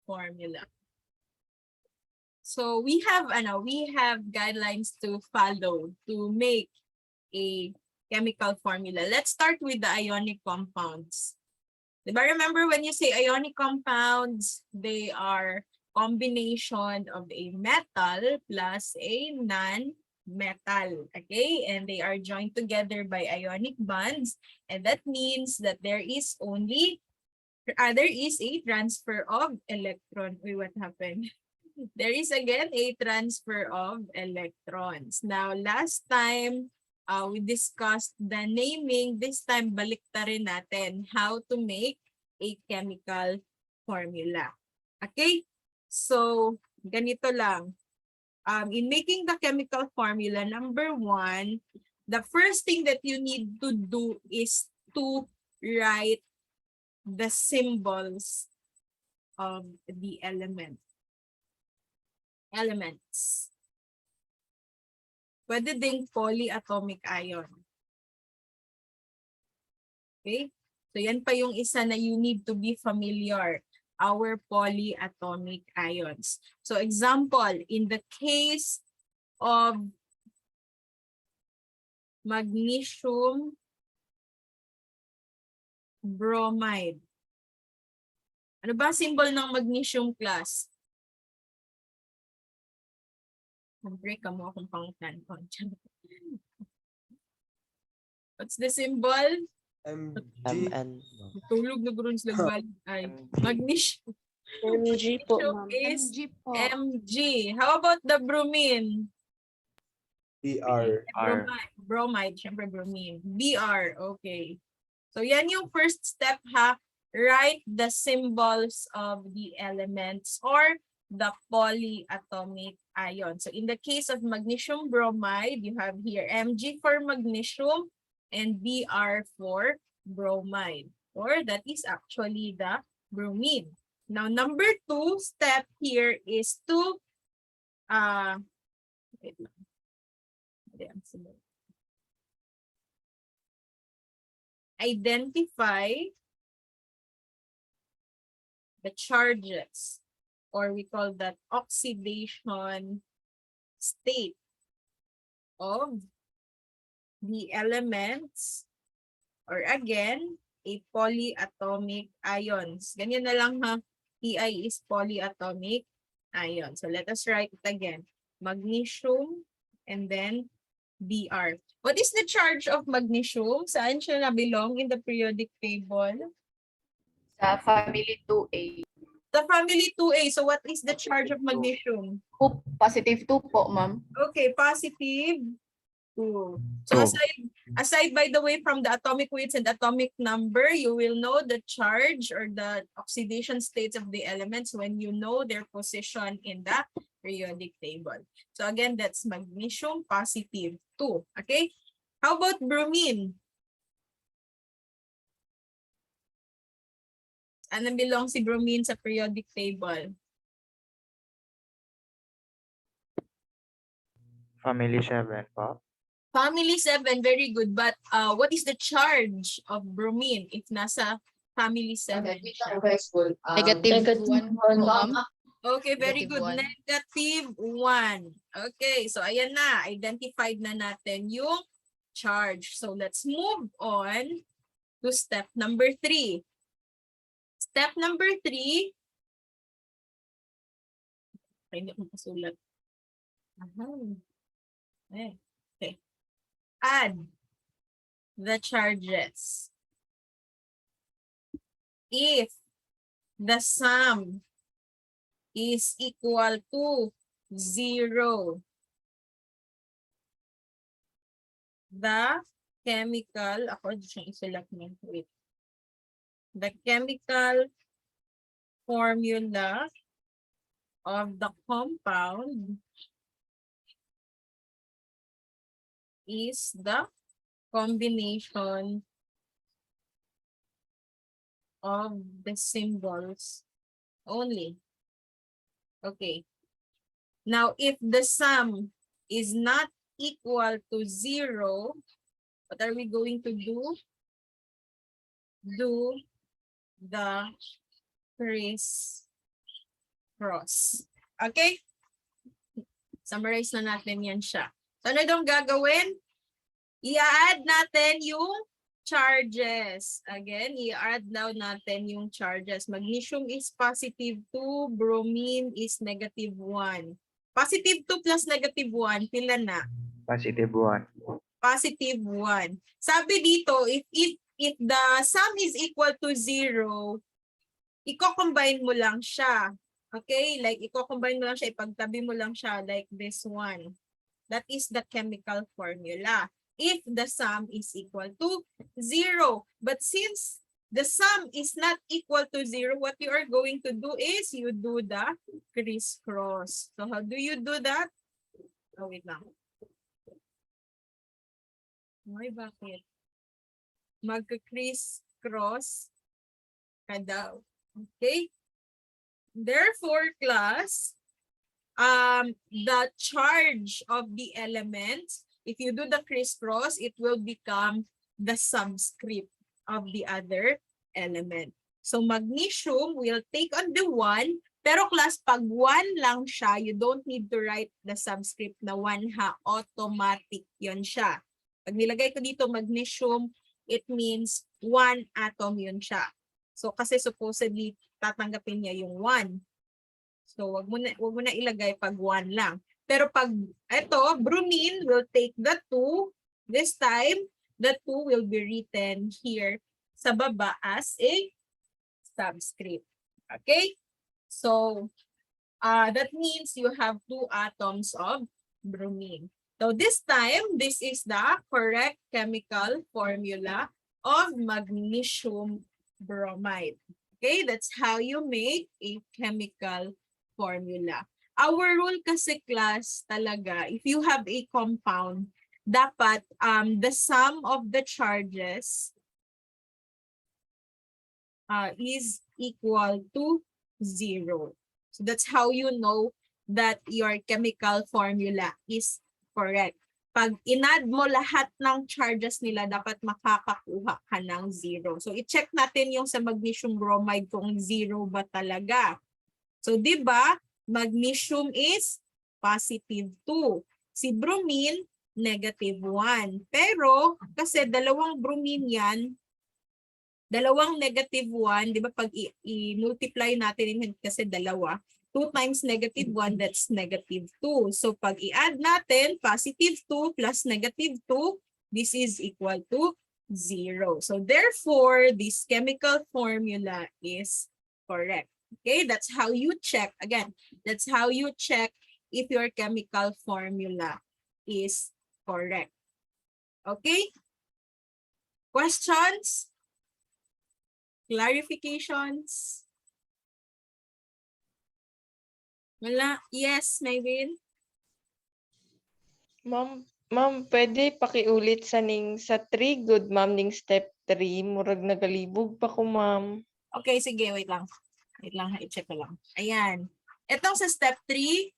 formula. So we have guidelines to follow to make a chemical formula. Let's start with the ionic compounds. Diba, remember when you say ionic compounds, they are combination of a metal plus a non-metal, okay? And they are joined together by ionic bonds, and that means that there is a transfer of electron. Wait, what happened? There is again a transfer of electrons. Now, last time, we discussed the naming. This time, baliktarin natin how to make a chemical formula. Okay? So, ganito lang. In making the chemical formula, number 1, the first thing that you need to do is to write the symbols of the elements. Pwede ding polyatomic ion. Okay? So yan pa yung isa na you need to be familiar. Our polyatomic ions. So example, in the case of magnesium bromide. Ano ba symbol ng magnesium class? Break mo akong pangutan. What's the symbol? MN. Tulog na gurun sila ay magnesium. MG po, ma'am. Is MG po. Mg. How about the bromine? BR. Bromide, syempre bromine. Br, okay. So yan yung first step ha. Write the symbols of the elements or the polyatomic ion. So in the case of magnesium bromide, you have here Mg for magnesium and Br for bromide, or that is actually the bromine. Now, number 2 step here is to identify the charges, or we call that oxidation state of the elements, or again, a polyatomic ions. Ganyan na lang ha. Pi is polyatomic ion. So let us write it again. Magnesium and then Br. What is the charge of magnesium? Saan siya na-belong in the periodic table? Sa family 2A. The family 2A. So what is the charge of magnesium? Positive 2 po, ma'am. Okay, positive 2. So aside by the way from the atomic weights and atomic number, you will know the charge or the oxidation states of the elements when you know their position in the periodic table. So again, that's magnesium positive 2. Okay? How about bromine? Ano belong si bromine sa periodic table? Family 7 po. Family 7, very good. But what is the charge of bromine if nasa family 7? Negative 1 po, ma'am. Okay, very good. -1. Negative 1. Okay, so ayan na. Identified na natin yung charge. So let's move on to step number 3. Step number 3. Hindi ko masulat. Okay. Add the charges. If the sum is equal to 0, the chemical, the chemical formula of the compound is the combination of the symbols only. Okay. Now, if the sum is not equal to 0, what are we going to do? Do the cross. Okay? Summarize na natin yan siya. So, ano dong gagawin? I-add natin yung charges. Again, i-add now natin yung charges. Magnesium is positive 2, bromine is negative 1. Positive 2 plus negative 1, pila na? Positive 1. Positive 1. Sabi dito, if the sum is equal to 0, i-combine mo lang siya. Okay? Like, i-combine mo lang siya, ipagtabi mo lang siya like this one. That is the chemical formula. If the sum is equal to 0. But since the sum is not equal to 0, what you are going to do is you do the crisscross. So how do you do that? Oh, wait lang. Ay, bakit? Mag-crisscross ka daw. Okay? Therefore, class, the charge of the elements, if you do the crisscross, it will become the subscript of the other element. So magnesium will take on the 1, pero class, pag 1 lang siya, you don't need to write the subscript na 1 ha, automatic yon siya. Pag nilagay ko dito magnesium, it means 1 atom yun siya. So kasi supposedly, tatanggapin niya yung 1. So, wag mo na ilagay pag 1 lang. Pero pag ito, bromine will take the 2. This time, the 2 will be written here sa baba as a subscript. Okay? So, that means you have 2 atoms of bromine. So, this time, this is the correct chemical formula of magnesium bromide. Okay? That's how you make a chemical formula. Our rule kasi class talaga, if you have a compound, dapat the sum of the charges is equal to 0. So that's how you know that your chemical formula is correct. Pag inad mo lahat ng charges nila, dapat makakakuha ka ng 0. So i-check natin yung sa magnesium bromide kung 0 ba talaga. So, di ba, magnesium is positive 2. Si bromine, negative 1. Pero, kasi dalawang bromine yan, dalawang negative 1, di ba, pag i-multiply natin kasi dalawa, 2 times negative 1, that's negative 2. So, pag i-add natin, positive 2 plus negative 2, this is equal to 0. So, therefore, this chemical formula is correct. Okay, that's how you check. Again, that's how you check if your chemical formula is correct. Okay? Questions? Clarifications? Wala? Yes, Maywin? Ma'am, pwede pakiulit sa 3 good ma'am ning step 3 murag nagalibog pa ko ma'am. Okay, sige, wait lang. Wait lang, i-check ko lang. Ayan. Itong sa step 3,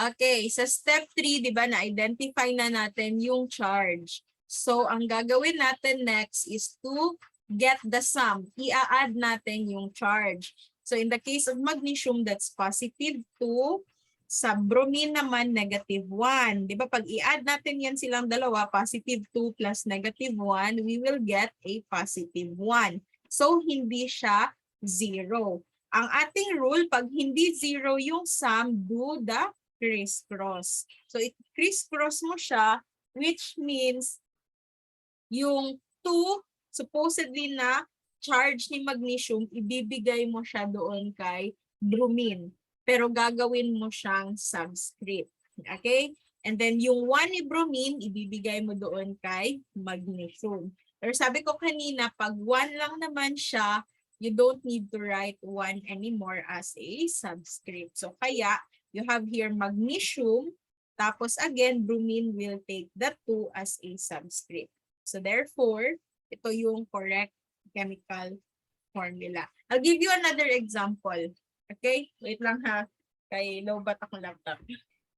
okay, sa step 3, di ba, na-identify na natin yung charge. So, ang gagawin natin next is to get the sum. I-add natin yung charge. So, in the case of magnesium, that's positive 2. Sa bromine naman, negative 1. Di ba, pag i-add natin yan silang dalawa, positive 2 plus negative 1, we will get a positive 1. So, hindi siya 0. Ang ating rule, pag hindi 0 yung sum, do the crisscross. So, crisscross mo siya, which means yung 2, supposedly na charge ni magnesium, ibibigay mo siya doon kay bromine. Pero gagawin mo siyang subscript. Okay? And then yung 1 ni bromine, ibibigay mo doon kay magnesium. Pero sabi ko kanina, pag 1 lang naman siya, you don't need to write 1 anymore as a subscript. So kaya, you have here magnesium, tapos again, bromine will take the 2 as a subscript. So therefore, ito yung correct chemical formula. I'll give you another example. Okay? Wait lang ha. Kay lowbat akong laptop.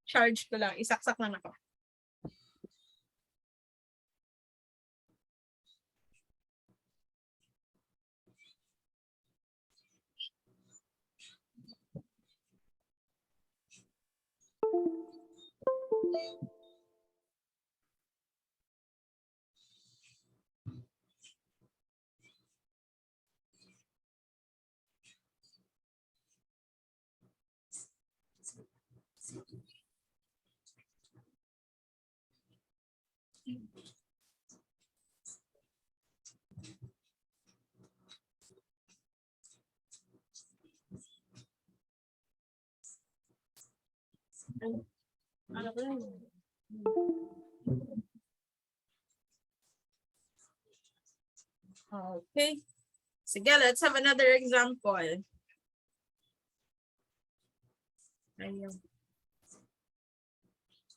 Charge ko lang. Isaksak lang ako. Okay. Sige, let's have another example. Ayun.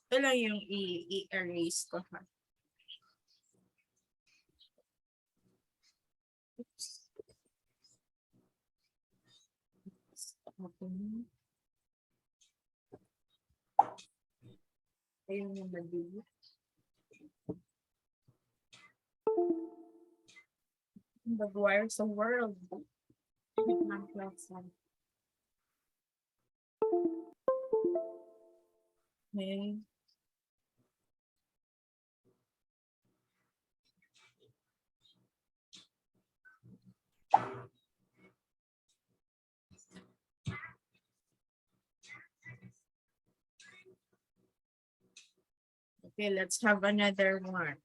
Ito lang yung i-erase ko ha. Oops. Okay. Ayun yung mali. The wires of world. Okay. Okay, let's have another one.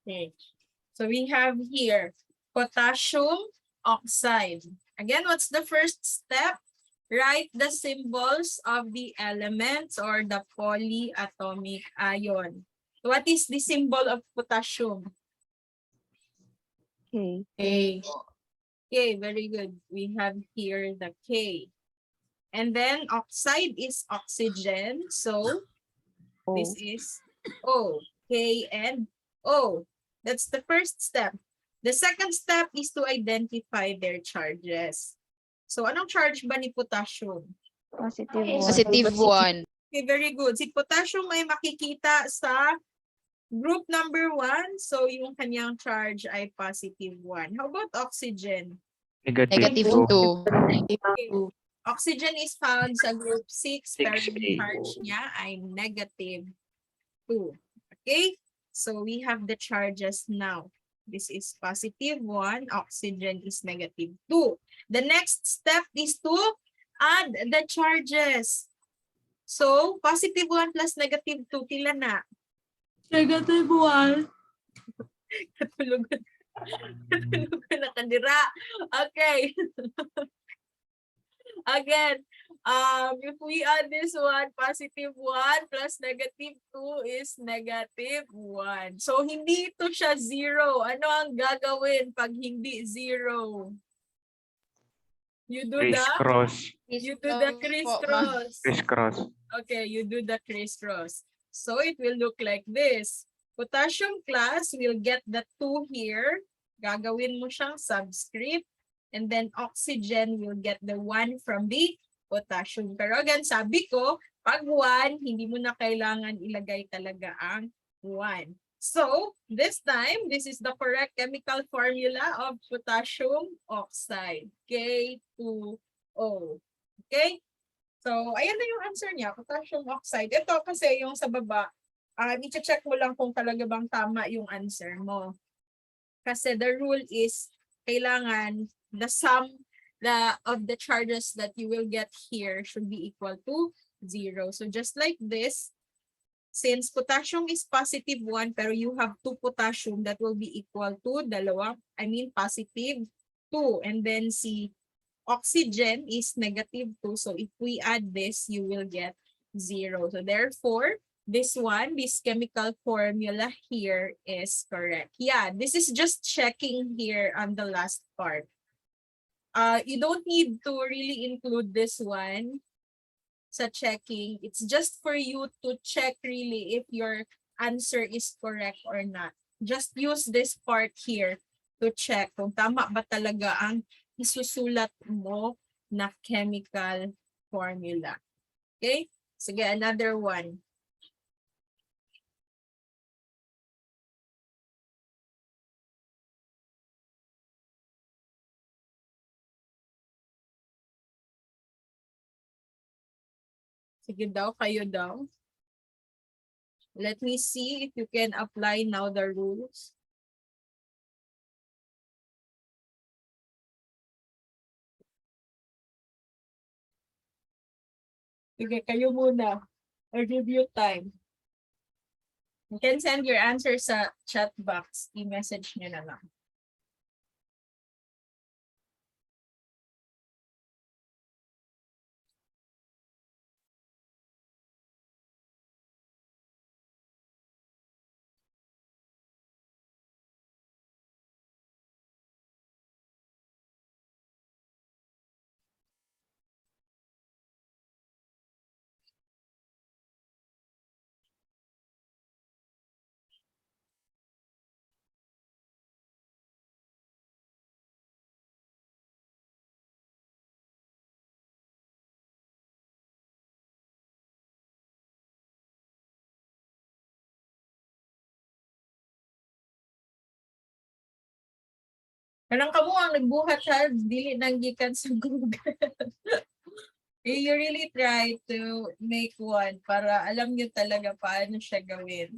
Okay, so we have here potassium oxide. Again, what's the first step? Write the symbols of the elements or the polyatomic ion. What is the symbol of potassium? Okay. K. Okay, very good. We have here the K. And then oxide is oxygen. So this is O. K and O. That's the first step. The second step is to identify their charges. So anong charge ba ni potassium? Positive 1. Okay, very good. Si potassium ay makikita sa group number 1. So yung kanyang charge ay positive 1. How about oxygen? Negative 2. Okay. Oxygen is found sa group 6, pero yung 6A. charge niya ay negative 2. Okay? So we have the charges now. This is positive 1, oxygen is negative 2. The next step is to add the charges. So, positive 1 plus negative 2, pila na? Negative 1. Katulugan. Katulugan na kanira. Okay. Again, if we add this one, positive 1 plus negative 2 is negative 1. So, hindi ito siya 0. Ano ang gagawin pag hindi 0? You do the Criss-cross. crisscross. Criss-cross. Okay, you do the crisscross. So, it will look like this. Potassium class will get the 2 here. Gagawin mo siyang subscript. And then oxygen will get the 1 from the potassium. Pero again, sabi ko, pag 1, hindi mo na kailangan ilagay talaga ang 1. So, this time, this is the correct chemical formula of potassium oxide. K2O. Okay? So, ayan na yung answer niya, potassium oxide. Ito kasi yung sa baba, i-check mo lang kung talaga bang tama yung answer mo. Kasi the rule is, kailangan the sum of the charges that you will get here should be equal to 0. So just like this, since potassium is positive 1, pero you have 2 potassium, that will be equal to positive 2. And then si oxygen is negative 2. So if we add this, you will get 0. So therefore, this chemical formula here is correct. Yeah, this is just checking here on the last part. You don't need to really include this one sa checking. It's just for you to check really if your answer is correct or not. Just use this part here to check kung tama ba talaga ang isusulat mo na chemical formula. Okay? Sige, another one. Sige daw, kayo daw. Let me see if you can apply now the rules. Sige, kayo muna. I'll give you time. You can send your answer sa chat box. I-message nyo na lang. Kanang kamo ang nagbuhat sa dili nang gikan sa Google. You really try to make one para alam nyo talaga paano siya gawin.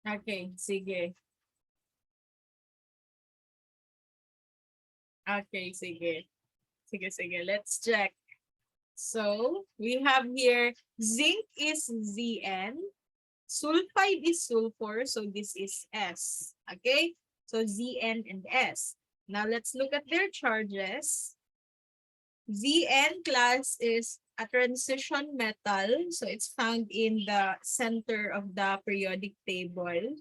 Okay, sige. Okay, sige. Sige. Let's check. So, we have here zinc is Zn, sulfide is sulfur, so this is S. Okay? So, Zn and S. Now, let's look at their charges. Zn class is a transition metal, so it's found in the center of the periodic table.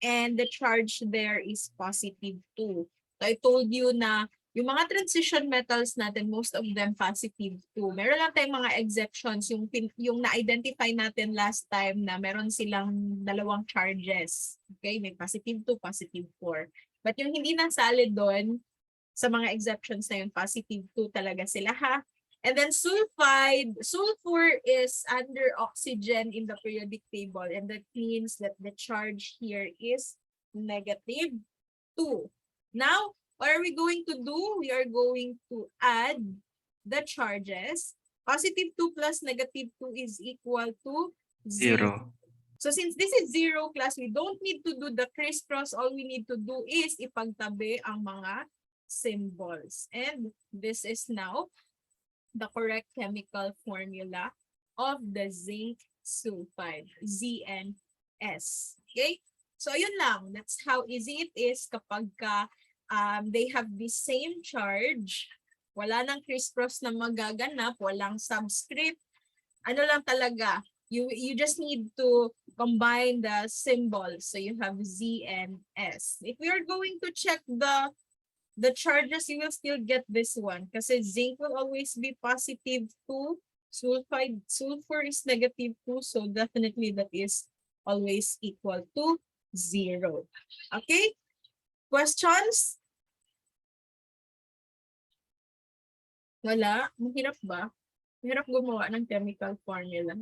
And the charge there is +2. So I told you na yung mga transition metals natin, most of them +2. Meron lang tayong mga exceptions, yung na-identify natin last time na meron silang dalawang charges. Okay, may +2, +4. But yung hindi nasali doon, sa mga exceptions na yun, +2 talaga sila ha. And then sulfur is under oxygen in the periodic table, and that means that the charge here is -2. Now, what are we going to do? We are going to add the charges. +2 plus -2 is equal to 0. So since this is 0 class, we don't need to do the crisscross. All we need to do is ipagtabi ang mga symbols. And this is now the correct chemical formula of the zinc sulfide, ZnS. Okay? So, yun lang. That's how easy it is kapag they have the same charge. Wala nang crisscross na magaganap, walang subscript. Ano lang talaga, you just need to combine the symbols. So, you have Z and S. If we are going to check the charges, you will still get this one kasi zinc will always be +2, sulfur is -2, so definitely that is always equal to 0. Okay? Questions? Wala? Mahirap ba? Mahirap gumawa ng chemical formula.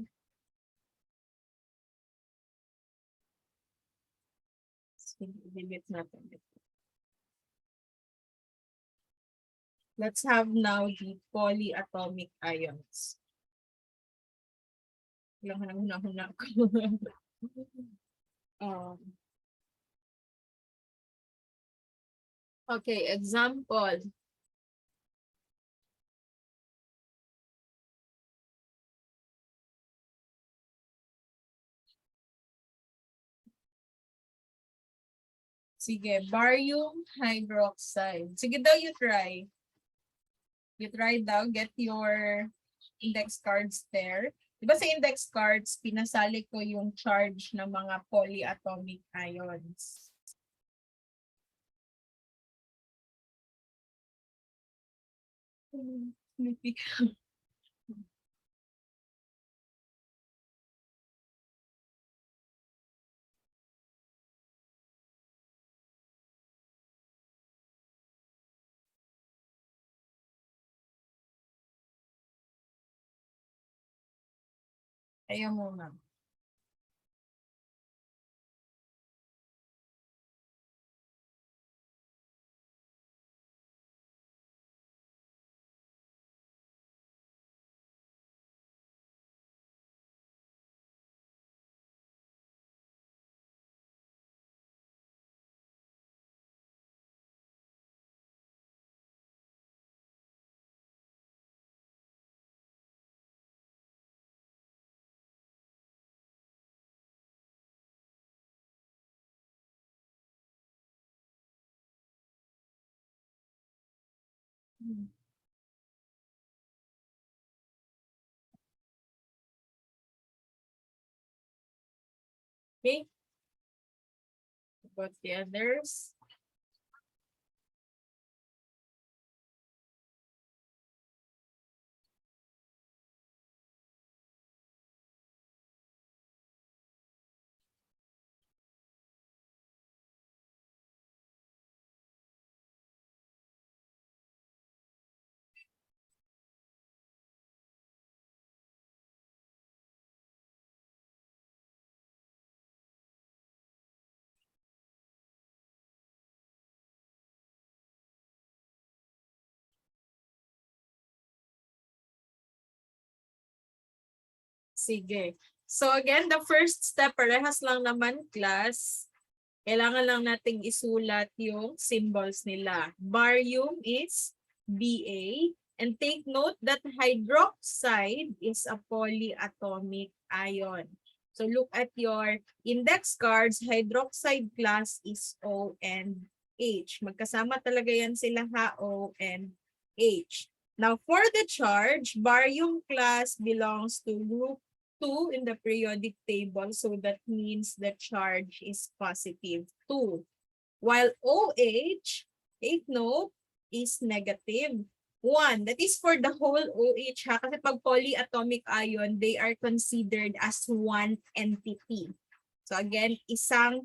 Delete natin ito. Let's have now the polyatomic ions. Ilang huna ko. Okay, example. Sige, barium hydroxide. Sige daw, you try. You try daw, get your index cards there. Diba sa index cards, pinasali ko yung charge ng mga polyatomic ions. Ayaw mo na. Okay. About the others. Sige. So again, the first step, parehas lang naman class. Kailangan lang nating isulat yung symbols nila. Barium is Ba. And take note that hydroxide is a polyatomic ion. So look at your index cards. Hydroxide class is O and H. Magkasama talaga yan sila ha, O and H. Now for the charge, barium class belongs to group 2 in the periodic table, so that means the charge is positive 2. While OH, take note, is negative 1. That is for the whole OH ha, kasi pag polyatomic ion, they are considered as one entity. So again, isang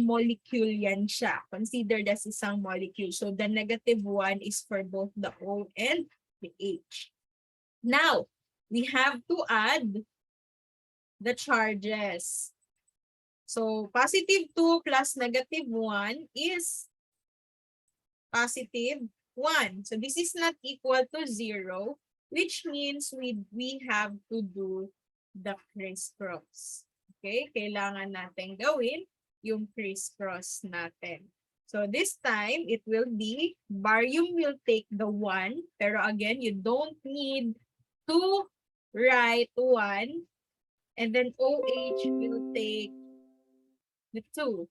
molecule yan siya, considered as isang molecule. So the negative 1 is for both the O and the H. Now, we have to add the charges. So positive 2 plus negative 1 is positive 1. So this is not equal to 0, which means we have to do the crisscross. Okay, kailangan natin gawin yung crisscross natin. So this time, it will be, barium will take the 1, pero again, you don't need to write 1, and then OH will take the 2.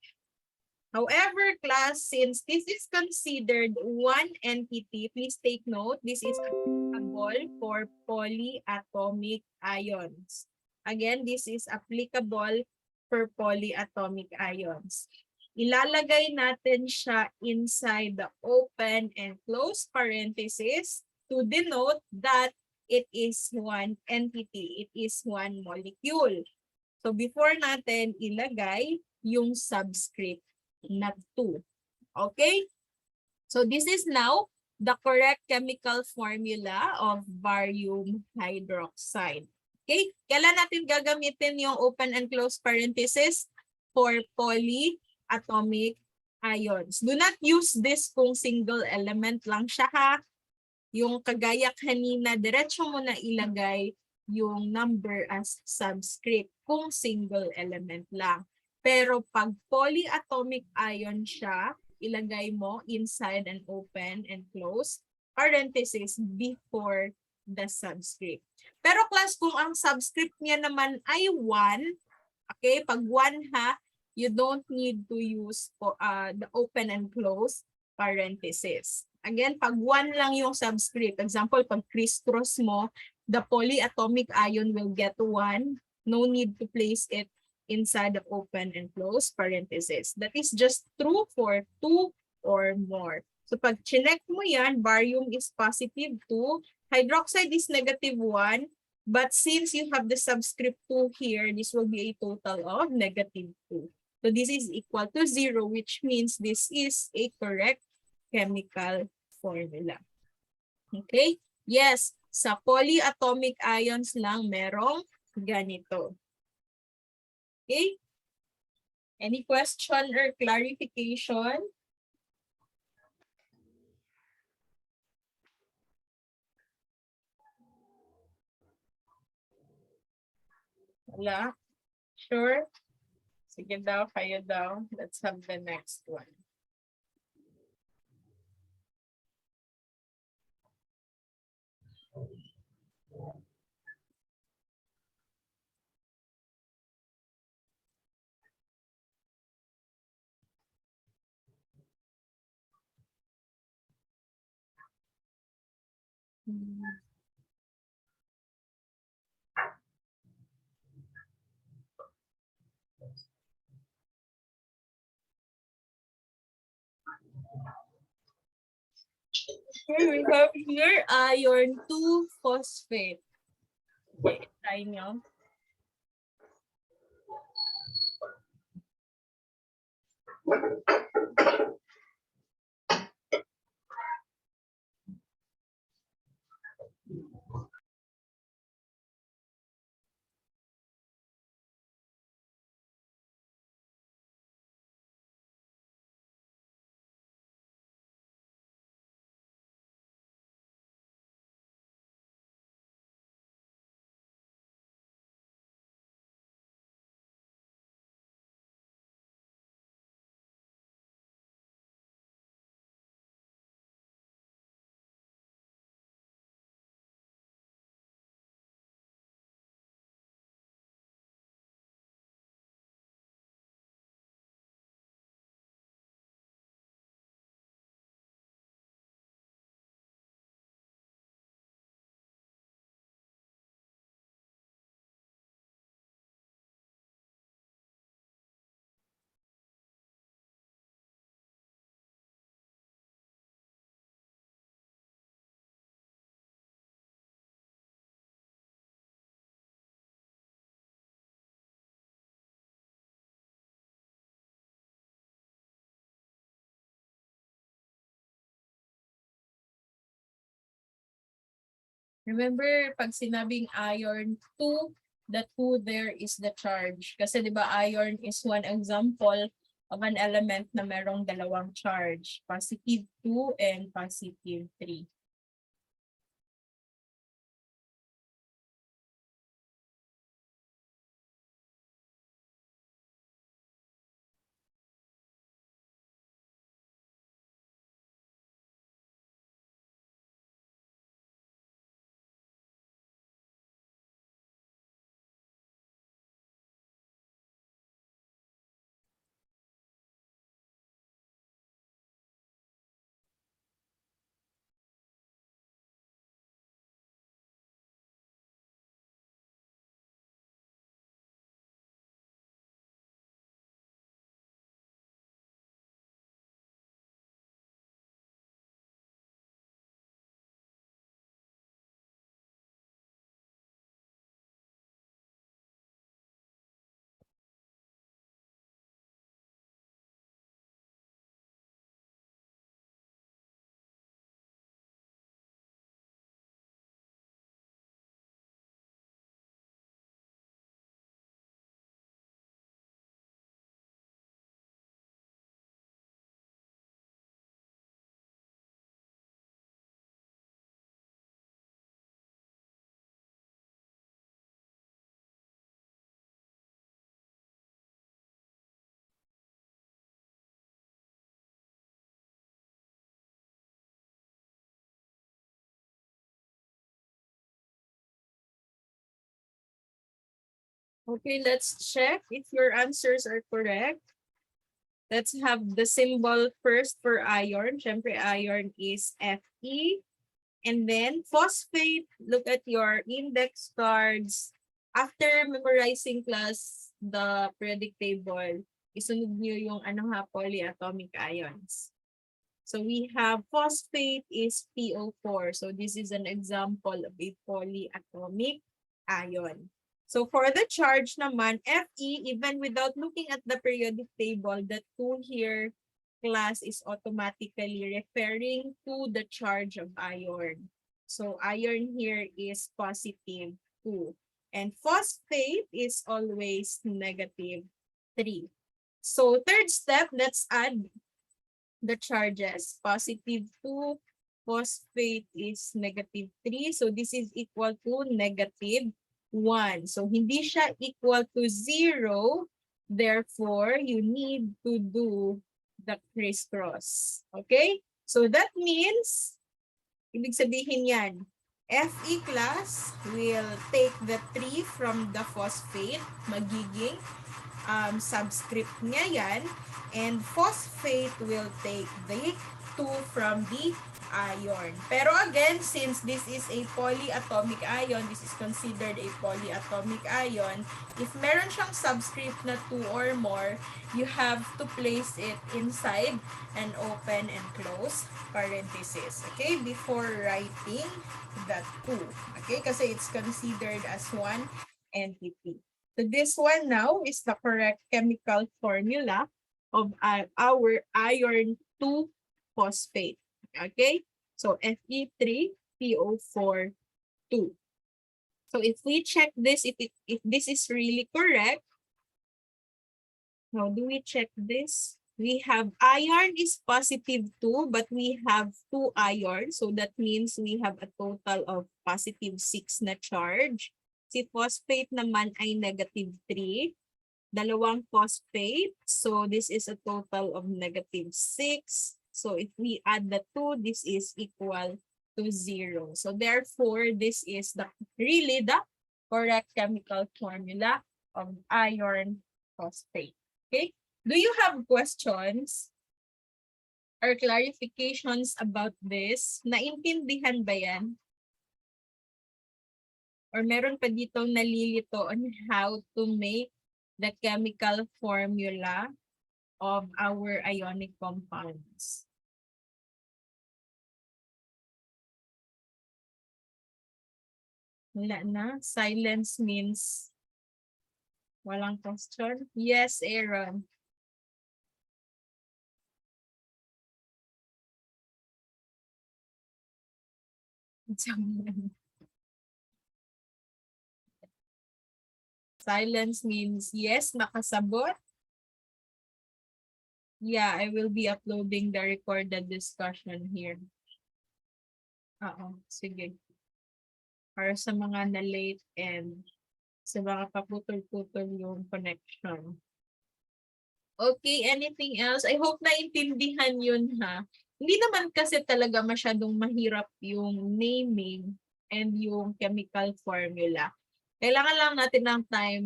However, class, since this is considered one entity, please take note, this is applicable for polyatomic ions. Again, this is applicable for polyatomic ions. Ilalagay natin siya inside the open and closed parentheses to denote that it is one entity, it is one molecule. So before natin ilagay yung subscript na 2. Okay? So this is now the correct chemical formula of barium hydroxide. Okay? Kailan natin gagamitin yung open and closed parentheses? For polyatomic ions. Do not use this kung single element lang siya ha. Yung kagaya kanina, diretso mo na ilagay yung number as subscript kung single element lang. Pero pag polyatomic ion siya, ilagay mo inside an open and close parenthesis before the subscript. Pero class, kung ang subscript niya naman ay 1, okay, pag 1 ha, you don't need to use the open and close parenthesis. Again, pag 1 lang yung subscript, example, pag criss-cross mo, the polyatomic ion will get 1. No need to place it inside the open and close parenthesis. That is just true for 2 or more. So pag chinek mo yan, barium is +2, hydroxide is -1, but since you have the subscript 2 here, this will be a total of -2. So this is equal to 0, which means this is a correct chemical formula. Okay? Yes, sa polyatomic ions lang merong ganito. Okay? Any question or clarification? Wala? Sure? Sige daw, kayo daw. Let's have the next one. Here we have here iron 2 phosphate. Okay, try nyo. Remember, pag sinabing iron 2, the 2 there is the charge. Kasi di ba iron is one example of an element na merong dalawang charge. +2 and +3. Okay, let's check if your answers are correct. Let's have the symbol first for iron. Syempre, iron is Fe. And then phosphate, look at your index cards. After memorizing class, the periodic table, isunod nyo yung polyatomic ions. So we have phosphate is PO4. So this is an example of a polyatomic ion. So for the charge naman, Fe, even without looking at the periodic table, the 2 here class is automatically referring to the charge of iron. So iron here is positive 2. And phosphate is always negative 3. So third step, let's add the charges. Positive 2, phosphate is negative 3. So this is equal to negative 1. So hindi siya equal to 0. Therefore, you need to do the crisscross. Okay? So that means, ibig sabihin yan, Fe class will take the 3 from the phosphate, magiging subscript niya yan, and phosphate will take the 2 from the iron. Pero again, since this is a polyatomic ion, this is considered a polyatomic ion, if meron siyang subscript na 2 or more, you have to place it inside an open and close parenthesis, okay, before writing the 2, okay, kasi it's considered as one entity. So this one now is the correct chemical formula of our iron 2 phosphate. Okay, so Fe3PO4 2. So if we check this, if this is really correct, how do we check this? We have iron is positive 2, but we have 2 iron. So that means we have a total of positive 6 na charge. Si phosphate naman ay negative 3. Dalawang phosphate. So this is a total of negative 6. So if we add the 2, this is equal to 0. So therefore, this is really the correct chemical formula of iron phosphate. Okay? Do you have questions or clarifications about this? Naintindihan ba yan? Or meron pa dito nalilito on how to make the chemical formula of our ionic compounds? Wala na. Silence means walang question. Yes, Aaron. Silence means yes, nakasabot. Yeah, I will be uploading the recorded discussion here. Sige. Para sa mga na-late and sa mga paputol-putol yung connection. Okay, anything else? I hope naintindihan yun ha. Hindi naman kasi talaga masyadong mahirap yung naming and yung chemical formula. Kailangan lang natin ng time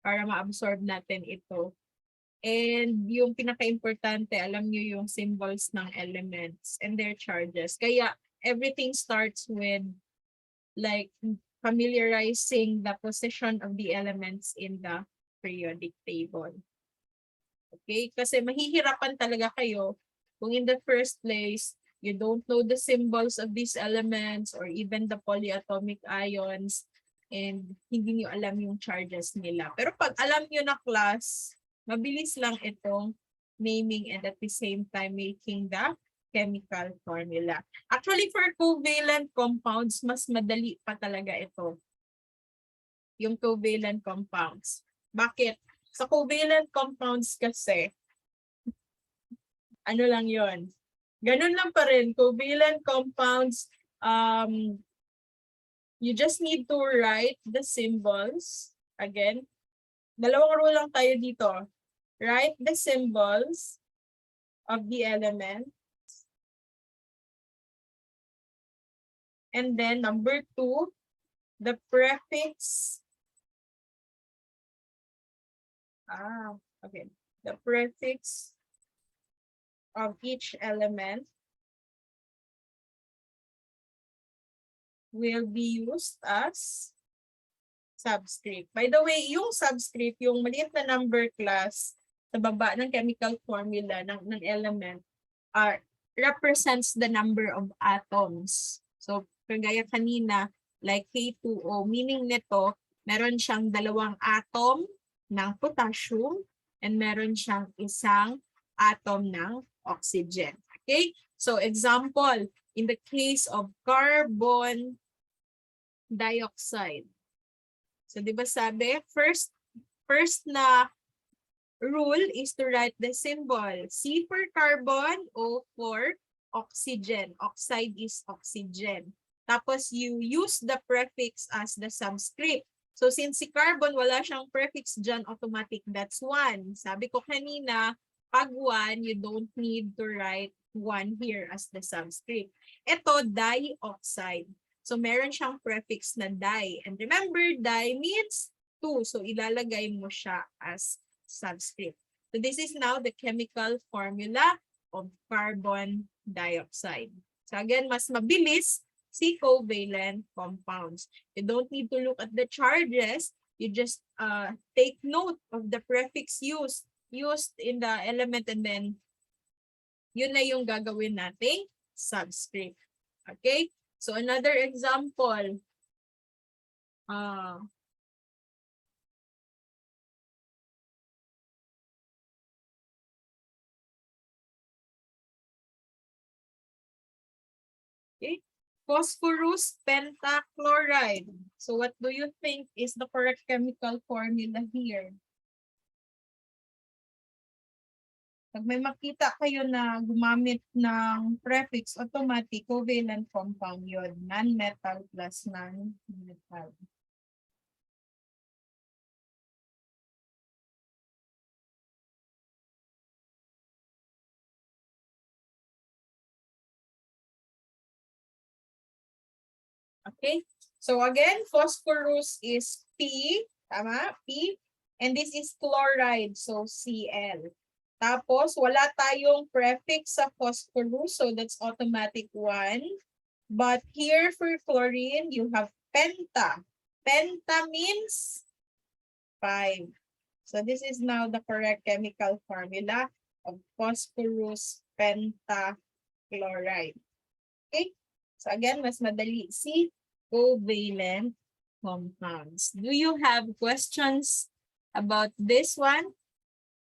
para ma-absorb natin ito. And yung pinaka-importante, alam nyo yung symbols ng elements and their charges. Kaya everything starts with like familiarizing the position of the elements in the periodic table. Okay? Kasi mahihirapan talaga kayo kung in the first place, you don't know the symbols of these elements or even the polyatomic ions and hindi niyo alam yung charges nila. Pero pag alam niyo na class, mabilis lang itong naming and at the same time making the chemical formula. Actually, for covalent compounds, mas madali pa talaga ito. Yung covalent compounds. Bakit? Sa covalent compounds kasi, ano lang yon? Ganun lang pa rin. Covalent compounds, you just need to write the symbols. Again, dalawang rule lang tayo dito. Write the symbols of the element. And then number 2, the prefix Okay. The prefix of each element will be used as subscript. By the way, yung subscript, yung maliit na number class sa baba ng chemical formula ng element represents the number of atoms. So, kagaya kanina, like K2O, meaning nito, meron siyang 2 atom ng potassium and meron siyang isang atom ng oxygen. Okay? So, example, in the case of carbon dioxide. So, di ba sabi, first na rule is to write the symbol. C for carbon, O for oxygen. Oxide is oxygen. Tapos you use the prefix as the subscript. So since si carbon, wala siyang prefix dyan, automatic, that's 1. Sabi ko kanina, pag 1, you don't need to write 1 here as the subscript. Ito, dioxide. So meron siyang prefix na di. And remember, di means 2. So ilalagay mo siya as subscript. So this is now the chemical formula of carbon dioxide. So again, mas mabilis si covalent compounds. You don't need to look at the charges. You just take note of the prefix used in the element and then yun na yung gagawin nating subscript. Okay? So another example. Okay. Phosphorus pentachloride. So what do you think is the correct chemical formula here? Pag may makita kayo na gumamit ng prefix, automatic, covalent compound yun. Non-metal plus non-metal. Okay, so again, phosphorus is P, tama? P. And this is chloride, so Cl. Tapos, wala tayong prefix sa phosphorus, so that's automatic 1. But here for chlorine, you have penta. Penta means 5. So this is now the correct chemical formula of phosphorus pentachloride. Okay? So again, mas madali si covalent compounds. Do you have questions about this one?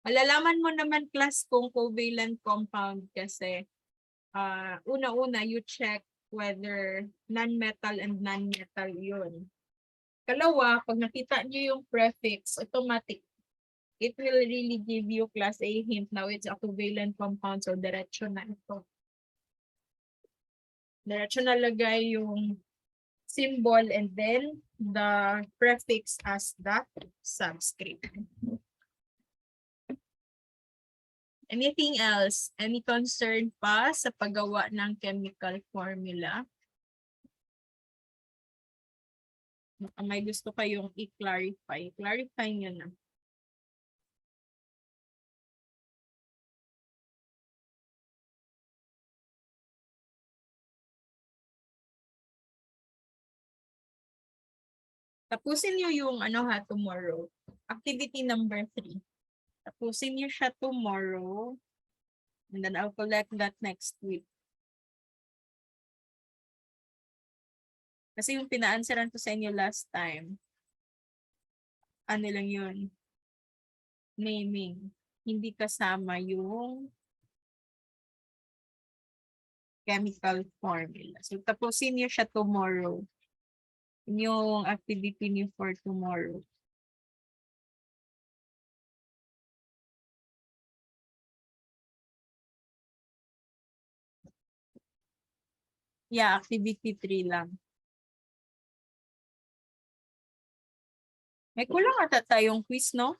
Malalaman mo naman class kung covalent compound kasi una-una you check whether non-metal and non-metal yun. Kalawa, pag nakita nyo yung prefix, automatic. It will really give you class A hint now it's a covalent compound so diretso na ito. Diretso nalagay yung symbol and then the prefix as the subscript. Anything else? Any concern pa sa paggawa ng chemical formula? May gusto kayong i-clarify. Clarify nyo na. Tapusin nyo yung tomorrow. Activity number 3. Tapusin nyo siya tomorrow. And then I'll collect that next week. Kasi yung pina-answeran ko sa inyo last time, ano lang yun? Naming. Hindi kasama yung chemical formula. So tapusin nyo siya tomorrow. Yung activity niyo for tomorrow. Yeah, activity 3 lang. May kulang ata tayong quiz, no?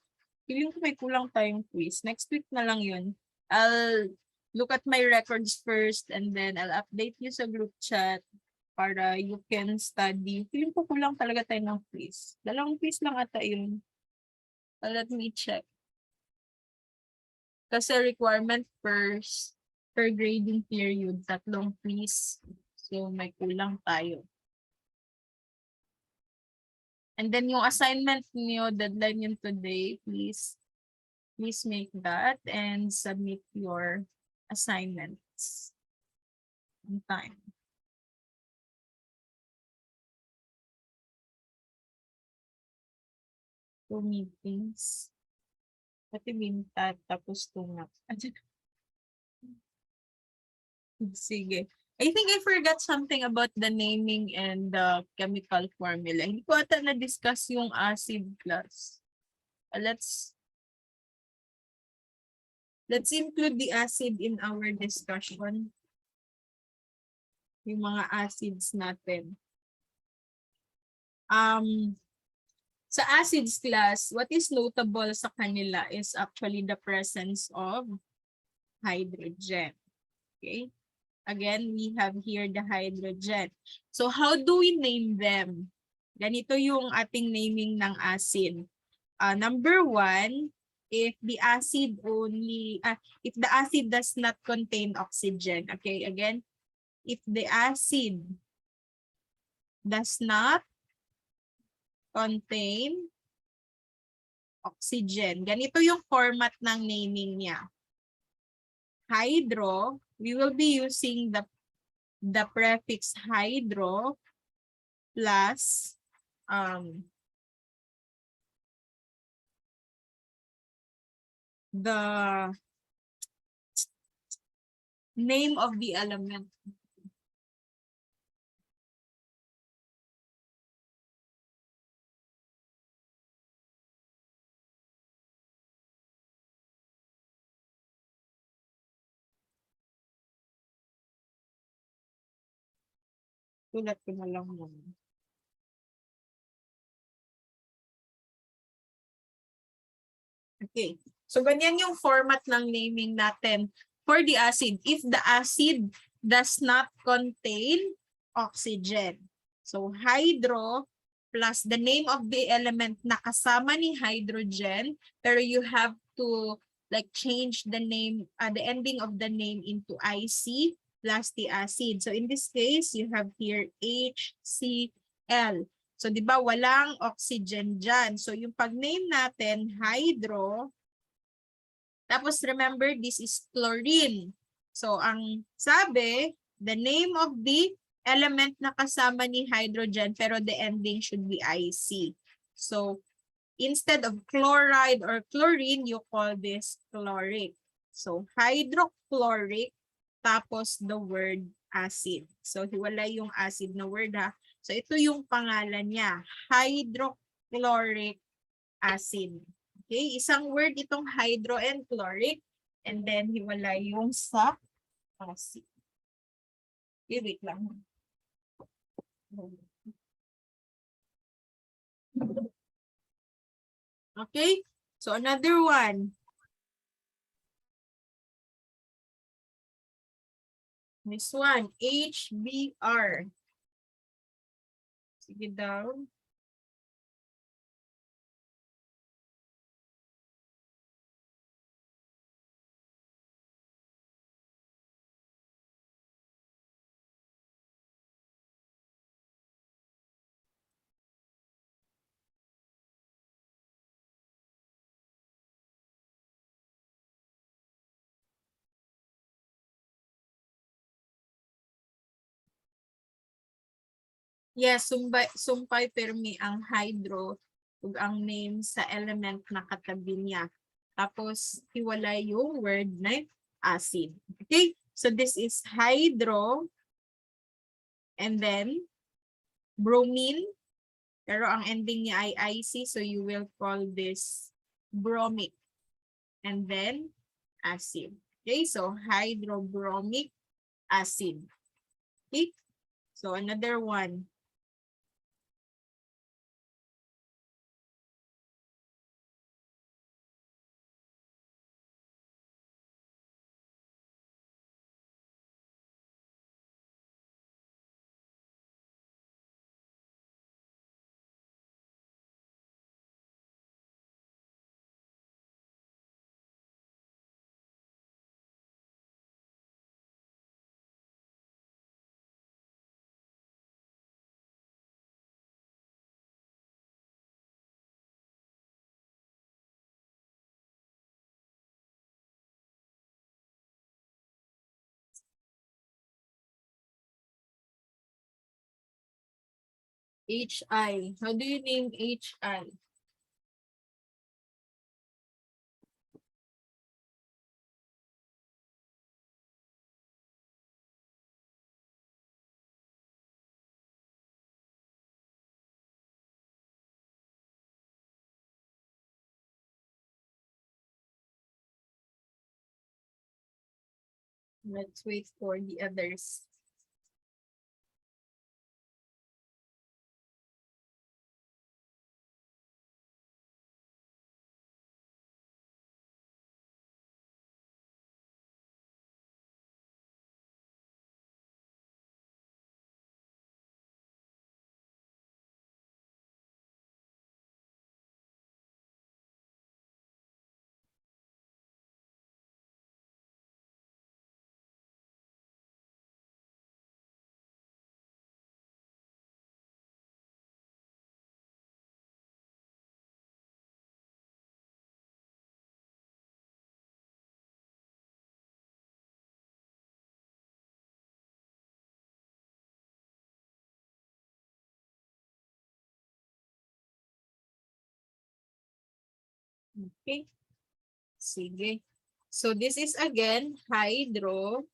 Feeling ko may kulang tayong quiz. Next week na lang yun. I'll look at my records first and then I'll update you sa group chat para you can study. Feeling ko kulang talaga tayo ng quiz. 2 quiz lang ata yun. Let me check. Kasi requirement per grading period, 3 quiz. So may kulang tayo. And then yung assignment niyo, deadline yun today, please make that and submit your assignments on time. Two meetings. Pati binta, tapos tungak. Sige. I think I forgot something about the naming and the chemical formula. Hindi ko ata na-discuss yung acid class. Let's include the acid in our discussion. Yung mga acids natin. Sa acids class, what is notable sa kanila is actually the presence of hydrogen. Okay? Again, we have here the hydrogen. So how do we name them? Ganito yung ating naming ng acid. Number 1, if the acid does not contain oxygen. Okay, again, if the acid does not contain oxygen. Ganito yung format ng naming niya. Hydro, we will be using the prefix hydro plus the name of the element. Tulat ko na lang muna. Okay. So, ganyan yung format ng naming natin for the acid. If the acid does not contain oxygen. So, hydro plus the name of the element na kasama ni hydrogen, pero you have to like change the name, the ending of the name into IC plus the acid. So, in this case, you have here HCl. So, di ba, walang oxygen dyan. So, yung pag-name natin, hydro, tapos remember, this is chlorine. So, ang sabi, the name of the element na kasama ni hydrogen, pero the ending should be IC. So, instead of chloride or chlorine, you call this chloric. So, hydrochloric, tapos the word acid. So, hiwalay yung acid na word ha. So, ito yung pangalan niya, hydrochloric acid. Okay, isang word itong hydro and chloric, and then hiwalay yung sa acid. Okay, wait lang. Okay, so another one. This one, HBr. Sige daw. Yes, sumpay permi ang hydro ug ang name sa element na katabi niya. Tapos hiwalay yung word na acid. Okay? So this is hydro and then bromine. Pero ang ending niya ay IC, so you will call this bromic. And then acid. Okay? So hydrobromic acid. Okay? So another one. HI. How do you name HI? Let's wait for the others. Okay. Sige. So this is again hydro.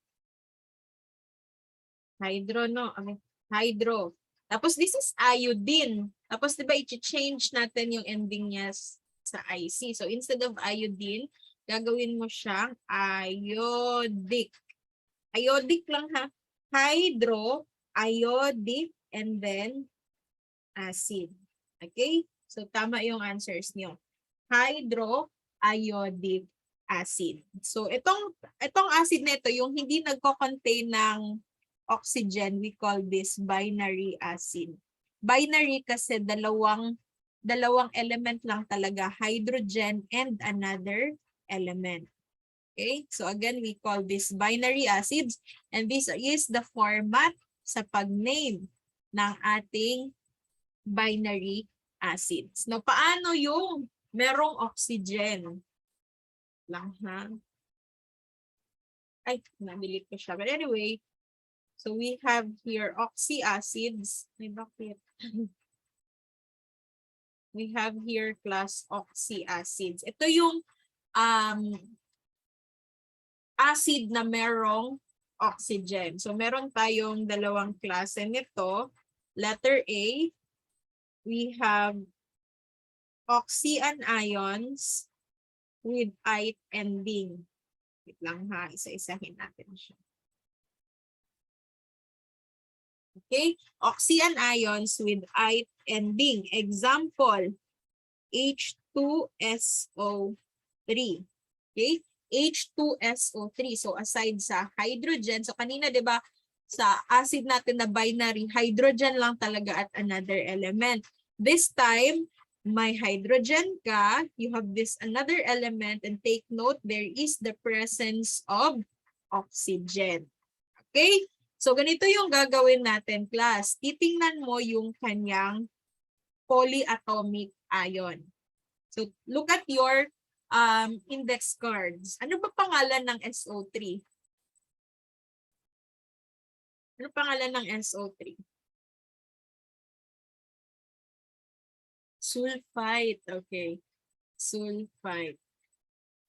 Hydro, no? Okay. Hydro. Tapos this is iodine. Tapos diba i-change natin yung ending niya sa IC. So instead of iodine, gagawin mo siyang iodic. Iodic lang ha. Hydro, iodic, and then acid. Okay? So tama yung answers niyo. Hydro, iodic, acid. So itong acid nito, yung hindi nagko-contain ng oxygen, we call this binary acid. Binary kasi dalawang element lang talaga, hydrogen and another element. Okay? So again, we call this binary acids, and this is the format sa pag-name ng ating binary acids. Now, paano yung merong oxygen? Lang ha? Ay, na-delete ko siya. But anyway, so we have here oxy acids. May bakit? We have here class oxy acids. Ito yung acid na merong oxygen. So meron tayong dalawang klase nito. Letter A, we have oxy anions with ite ending. Wait lang ha, isa-isahin natin siya. Okay, oxy anions with ite ending. Example, H2SO3. Okay, H2SO3. So aside sa hydrogen, so kanina 'di ba sa acid natin na binary, hydrogen lang talaga at another element. This time, may hydrogen ka, you have this another element, and take note, there is the presence of oxygen. Okay? So ganito yung gagawin natin, class. Titingnan mo yung kanyang polyatomic ion. So look at your index cards. Ano ba pangalan ng SO3? Ano pangalan ng SO3? Sulfite. Okay. Sulfite.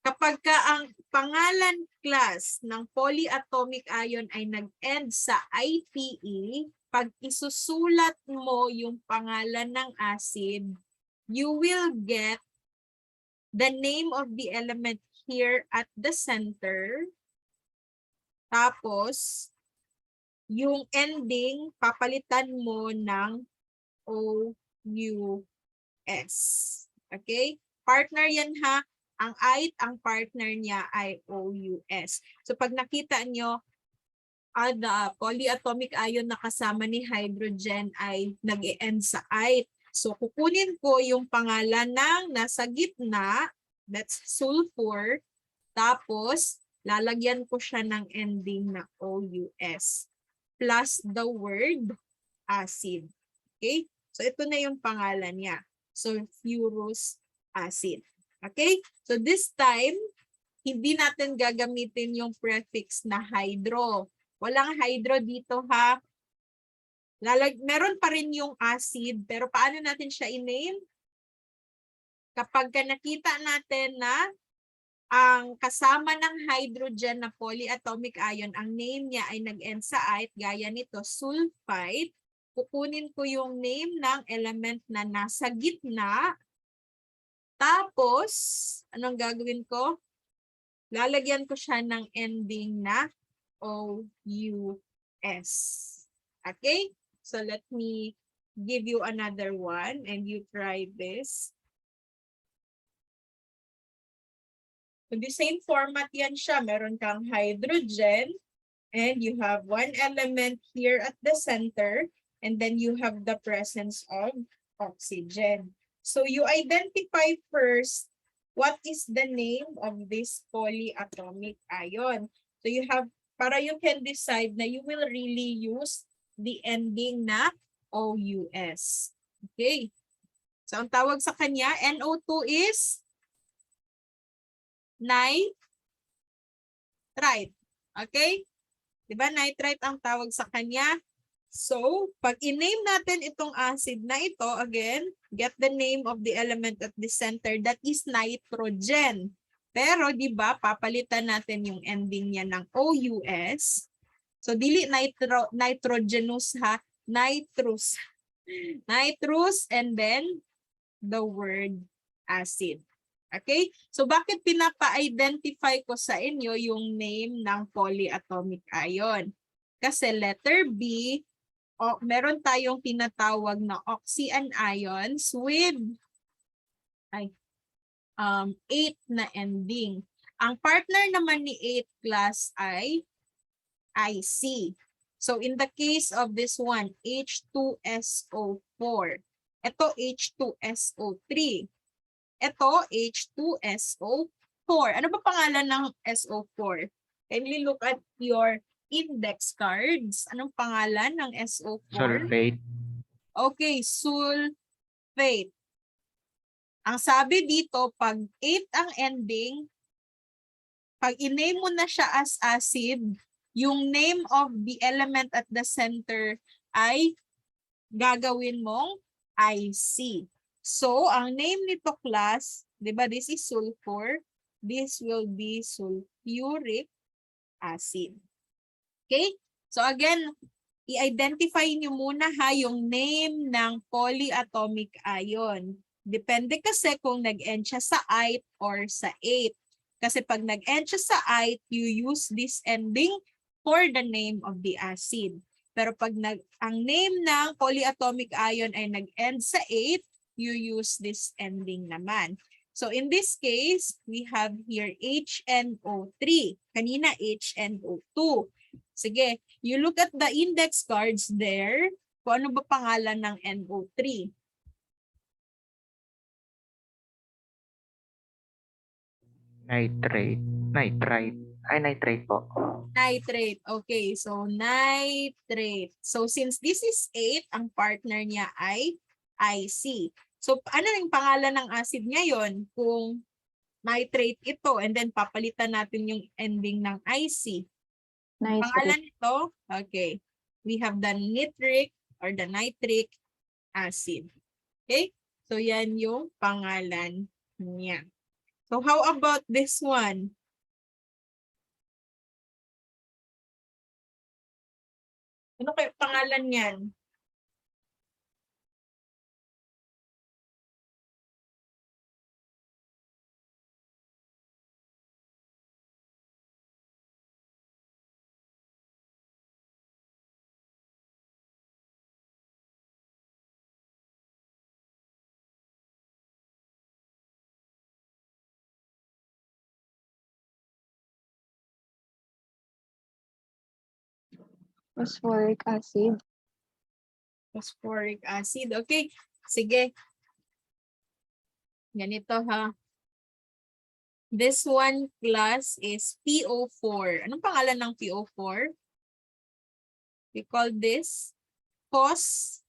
Kapag ka ang pangalan class ng polyatomic ion ay nag-end sa IPE, pag isusulat mo yung pangalan ng acid, you will get the name of the element here at the center. Tapos, yung ending, papalitan mo ng OUS. Okay? Partner yan ha. Ang ite, ang partner niya ay OUS. So pag nakita nyo, the polyatomic ion na kasama ni hydrogen ay nag-e-end sa ite. So kukunin ko yung pangalan ng nasa gitna, that's sulfur, tapos lalagyan ko siya ng ending na OUS plus the word acid. Okay? So ito na yung pangalan niya. Sulfurous acid. Okay? So this time, hindi natin gagamitin yung prefix na hydro. Walang hydro dito ha. Meron pa rin yung acid, pero paano natin siya i-name? Kapag nakita natin na ang kasama ng hydrogen na polyatomic ion, ang name niya ay nag-end sa ite, gaya nito, sulfite, kukunin ko yung name ng element na nasa gitna. Tapos, anong gagawin ko? Lalagyan ko siya ng ending na OUS. Okay? So, let me give you another one and you try this. So, the same format yan siya. Meron kang hydrogen and you have one element here at the center and then you have the presence of oxygen. So, you identify first what is the name of this polyatomic ion. So, you have, para you can decide na you will really use the ending na OUS. Okay. So, ang tawag sa kanya, NO2 is nitrite. Okay? Diba? Nitrite ang tawag sa kanya. So, pag i-name natin itong acid na ito, again, get the name of the element at the center, that is nitrogen. Pero, di ba, papalitan natin yung ending niya ng OUS. So, dili nitrogenous ha, nitrous. Nitrous and then the word acid. Okay? So, bakit pinapa-identify ko sa inyo yung name ng polyatomic ion? Kasi letter B, meron tayong tinatawag na oxyanions with 8 na ending. Ang partner naman ni 8 class ay IC. So, in the case of this one, H2SO4. Ito, H2SO3. Ito, H2SO4. Ano ba pangalan ng SO4? Kindly look at your index cards. Anong pangalan ng SO4? Sulfate. Okay, sulfate. Ang sabi dito, pag 8 ang ending, pag i-name mo na siya as acid, yung name of the element at the center ay gagawin mong IC. So, ang name nito class, di ba, this is sulfur. This will be sulfuric acid. Okay? So, again, i-identify nyo muna ha yung name ng polyatomic ion. Depende kasi kung nag-end siya sa ite or sa 8. Kasi pag nag-end siya sa ite, you use this ending for the name of the acid. Pero pag ang name ng polyatomic ion ay nag-end sa 8, you use this ending naman. So in this case, we have here HNO3. Kanina HNO2. Sige, you look at the index cards there. Kung ano ba pangalan ng NO3? Nitrate. Nitrite. Ay, nitrate po. Nitrate. Okay, so nitrate. So since this is 8, ang partner niya ay IC. So ano yung pangalan ng acid ngayon kung nitrate ito and then papalitan natin yung ending ng IC? Pangalan nito, okay. We have the nitric or the nitric acid. Okay? So yan yung pangalan niya. So how about this one? Ano kayo pangalan niyan? Phosphoric acid. Phosphoric acid. Okay. Sige. Ganito ha. This one class is PO4. Anong pangalan ng PO4? We call this phosphate.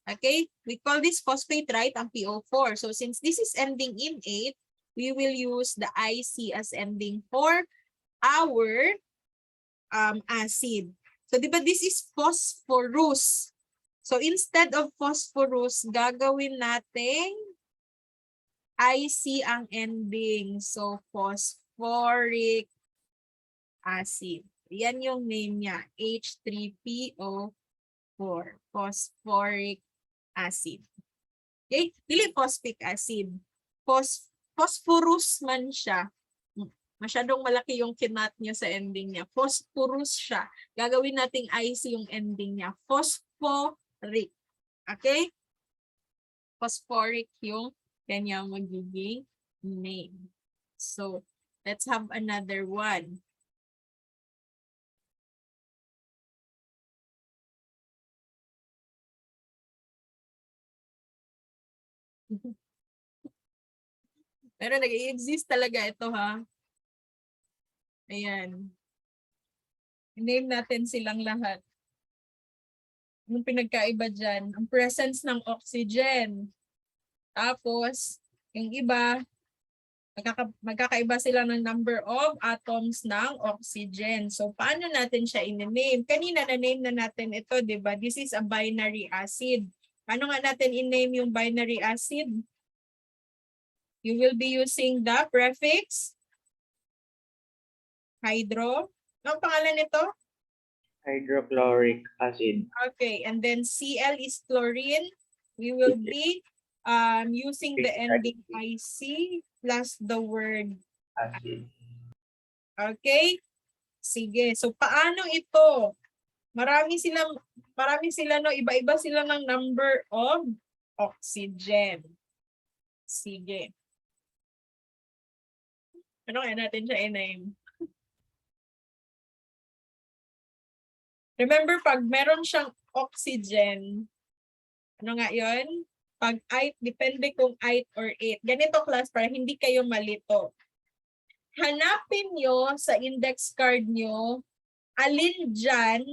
Okay? We call this phosphate, right? Ang PO4. So since this is ending in 8, we will use the IC as ending for our acid. So, di ba this is phosphorus. So, instead of phosphorus, gagawin nating IC ang ending. So, phosphoric acid. Yan yung name niya, H3PO4, phosphoric acid. Okay? Dili phosphoric acid. Phosphorus man siya. Masyadong malaki yung kinat niya sa ending niya. Phosphorus siya. Gagawin nating IC yung ending niya. Phosphoric. Okay? Phosphoric yung kanyang magiging name. So, let's have another one. Pero nag-i-exist talaga ito, ha? Ayan. I-name natin silang lahat. Anong pinagkaiba dyan? Ang presence ng oxygen. Tapos, yung iba, magkakaiba sila ng number of atoms ng oxygen. So, paano natin siya i-name? Kanina na-name na natin ito, di ba? This is a binary acid. Paano nga natin i-name yung binary acid? You will be using the prefix hydro. Ano ang pangalan nito? Hydrochloric acid. Okay, and then Cl is chlorine. We will be using the ending IC plus the word Acid. okay? Sige. So paano ito? Marami sila no, iba-iba sila ng number of oxygen. Sige. Ano kaya natin siya i-name? Remember, pag meron siyang oxygen, ano nga yun? Pag 8, depende kung 8 or 8. Ganito class, para hindi kayo malito. Hanapin nyo sa index card nyo, alin dyan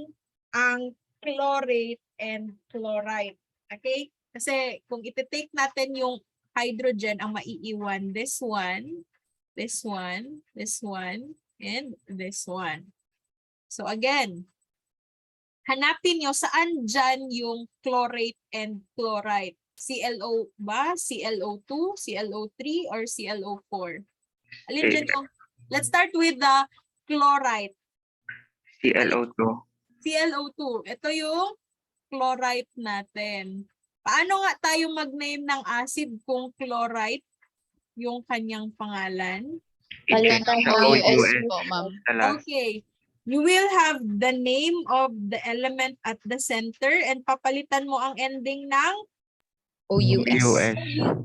ang chlorate and chloride. Okay? Kasi kung iti-take natin yung hydrogen, ang maiiwan, this one, this one, this one, and this one. So again, hanapin nyo saan dyan yung chlorate and chloride. ClO ba? ClO2, ClO3, or ClO4? Alin dyan yung... Let's start with the chloride. ClO2. ClO2. Ito yung chloride natin. Paano nga tayo mag-name ng acid kung chloride yung kanyang pangalan? Palitan ng OUS po, ma'am. Okay. You will have the name of the element at the center and papalitan mo ang ending ng OUS.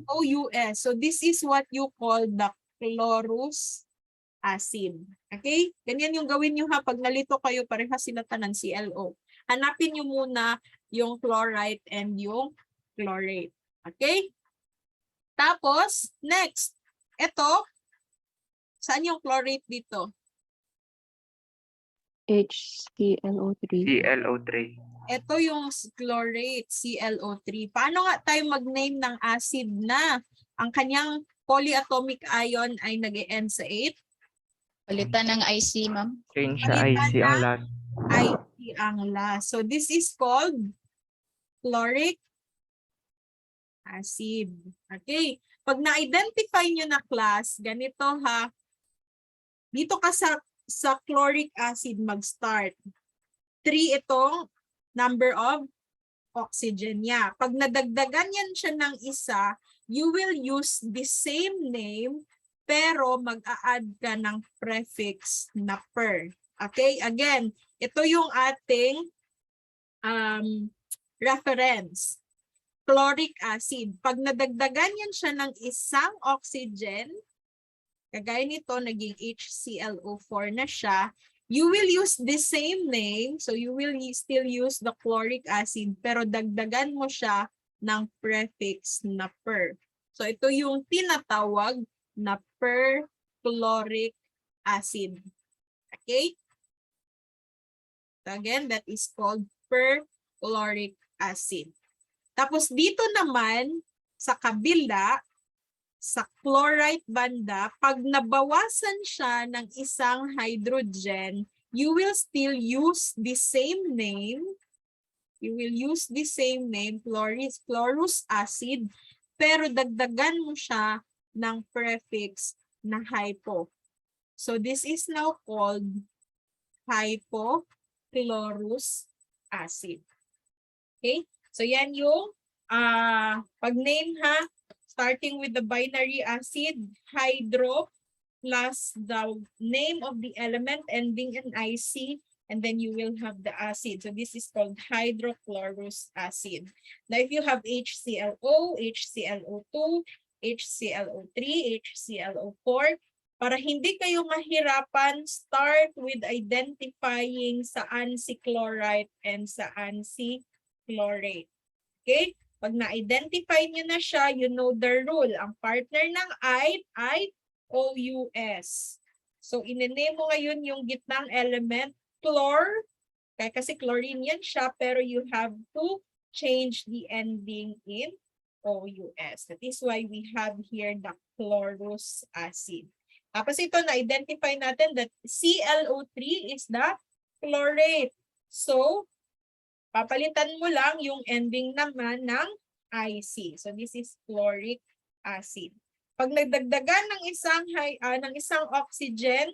OUS. So this is what you call the chlorous acid. Okay? Ganyan yung gawin nyo ha. Pag nalito kayo, parehas sila tanan ClO. Hanapin nyo muna yung chloride and yung chlorate. Okay? Tapos, next. Ito, saan yung chlorate dito? HClO3. ClO3. Ito yung chlorate, ClO3. Paano nga tayo mag-name ng acid na ang kanyang polyatomic ion ay nag-e-end sa 8? Palitan ng IC, ma'am. Change sa IC ang last. IC ang last. So this is called chloric acid. Okay. Pag na-identify nyo na class, ganito ha. Dito ka sa chloric acid mag-start. 3 itong number of oxygen niya. Pag nadagdagan yan siya ng isa, you will use the same name pero mag-a-add ka ng prefix na per. Okay? Again, ito yung ating reference. Chloric acid. Pag nadagdagan yan siya ng isang oxygen, kagaya nito, naging HClO4 na siya, you will use the same name, so you will still use the chloric acid, pero dagdagan mo siya ng prefix na per. So ito yung tinatawag na perchloric acid. Okay? So again, that is called perchloric acid. Tapos dito naman, sa kabila, sa chloride banda, pag nabawasan siya ng isang hydrogen, you will still use the same name. You will use the same name, chlorous acid, pero dagdagan mo siya ng prefix na hypo. So this is now called hypochlorous acid. Okay? So yan yung pag-name ha, starting with the binary acid, hydro plus the name of the element ending in IC, and then you will have the acid. So this is called hydrochlorous acid. Now if you have HClO, HClO2, HClO3, HClO4, para hindi kayo mahirapan, start with identifying saan si chloride and saan si chlorate. Okay? Pag na-identify nyo na siya, you know the rule. Ang partner ng I ay OUS. So, inename mo ngayon yung gitnang element, chlor, kasi chlorine yan siya, pero you have to change the ending in OUS. That is why we have here the chlorous acid. Tapos ito, na-identify natin that ClO3 is the chlorate. So, papalitan mo lang yung ending naman ng IC. So, this is chloric acid. Pag nagdagdagan ng isang oxygen,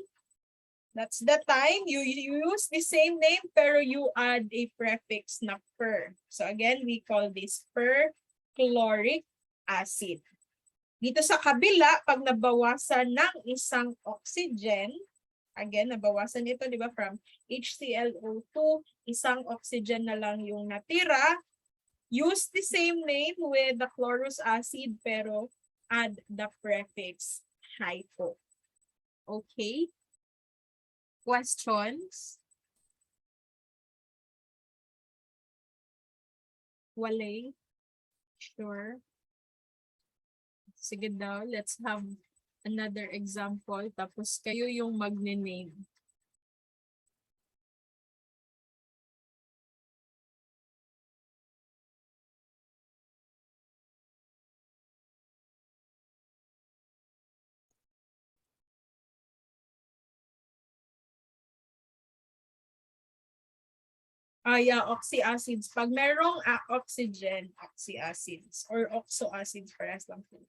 that's the time you use the same name pero you add a prefix na per. So again, we call this perchloric acid. Dito sa kabila, pag nabawasan ng isang oxygen, again, nabawasan ito, di ba, from HClO2, isang oxygen na lang yung natira, use the same name with the chlorous acid pero add the prefix hypo. Okay? Questions? Wale? Sure. Sige daw, let's have another example. Tapos kayo yung magne-name. Yeah, oxyacids. Pag merong oxygen, oxyacids or oxoacids, parehas lang po.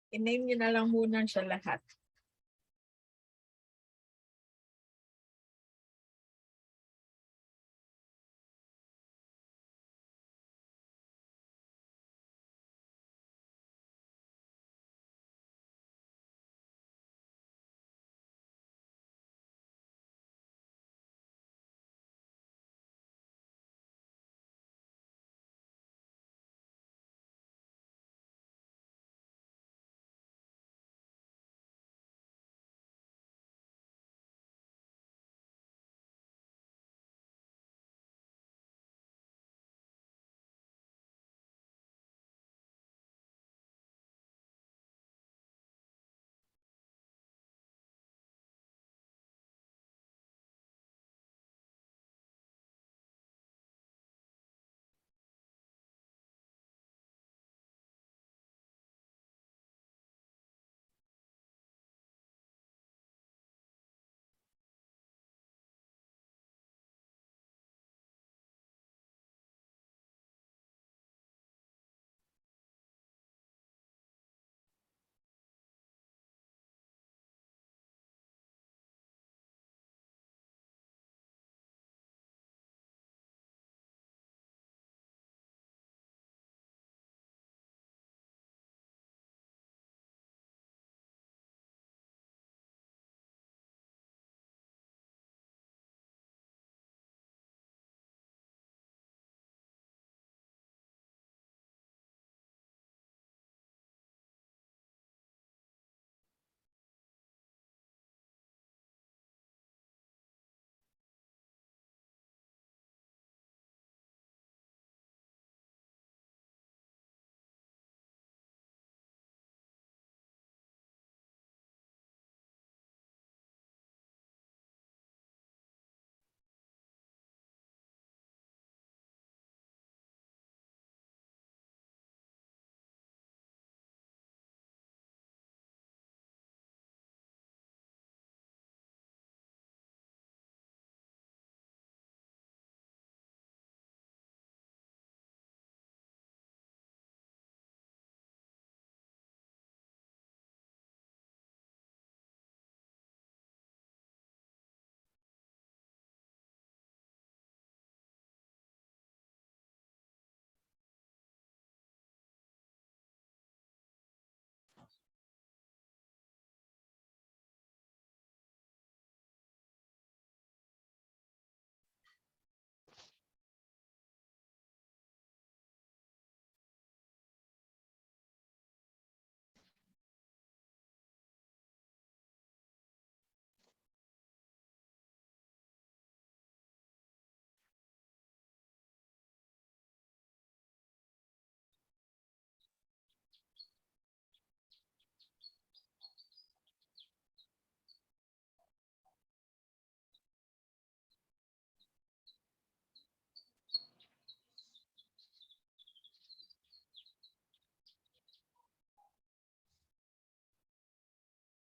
I-name nyo na lang muna siya lahat.